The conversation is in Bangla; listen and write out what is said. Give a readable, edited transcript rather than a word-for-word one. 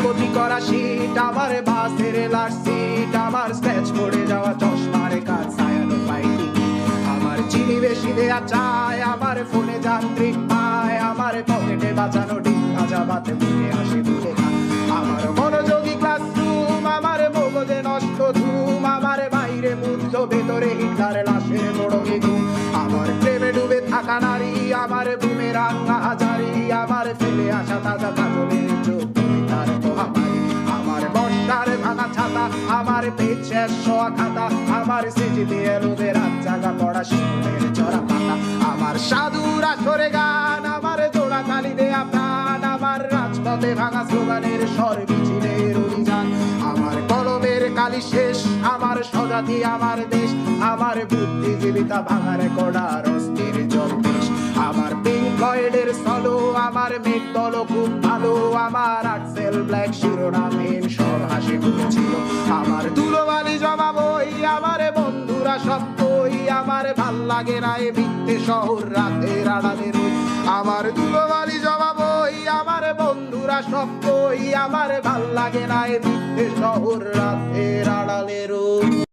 ক্ষতি করা শীত, আমার বাসের লাস্ট সিট, আমার স্ক্র্যাচ পড়ে যাওয়া চশমার কাজ, ছায়ানো পাইনি আমার চিনি বেশি দেয়া চায়, আমার ফোনে যান্ত্রিক পায়, আমার পকেটে বাঁচানো ডিম ভাজা ভাতে মুখে হাসি তুলে খায়, আমার মনোযোগী ক্লাসরুম, আমার মগজে নষ্ট ধুম, আমার বাইরে মুগ্ধ ভেতরে হিটলার লাশের মোড়কে ঘুম, আমার প্রেমে ডুবে থাকা নারী, আমার বুমেরাং হাজারি, আমার ফেলে আসা তাজা কাজলের চোখ তার মহামারী, আমার বর্ষার ভাঙা ছাতা, আমার পেট শেষ শোয়া খাতা, আমার সেজে দিয়ে রোদের রাত জাগা পড়া শিশুদের চড়া পাতা, আমার সাধুর আসরে গান, আমার জোড়া তালি দেয়া প্রাণ, আমার রাজপথে ভাঙা স্লোগানের স্বর মিছিলের অভিযান, আমার কলমের কালি শেষ, আমার স্বজাতি আমার দেশ, আমার বুদ্ধিজীবিতা ভাঙার কড়ার অস্থির জলদেশ, আমার পিঙ্ক ফ্লয়েডের সলো, আমার মেঘ দল খুব ভালো, আমার আর্টসেল ব্ল্যাক শিরোনামহীন সব হাসি খুঁজেছিল, আমার ধুলোবালি জমা বই, আমার বন্ধুরা সব কই, আমার ভাল লাগে না এ মিথ্যে শহর রাতের আড়ালে রই, আমার ধুলোবালি জমা বই, আমার বন্ধুরা সব কই, আমার ভাল লাগে না এ মিথ্যে শহর রাতের আড়ালে রই।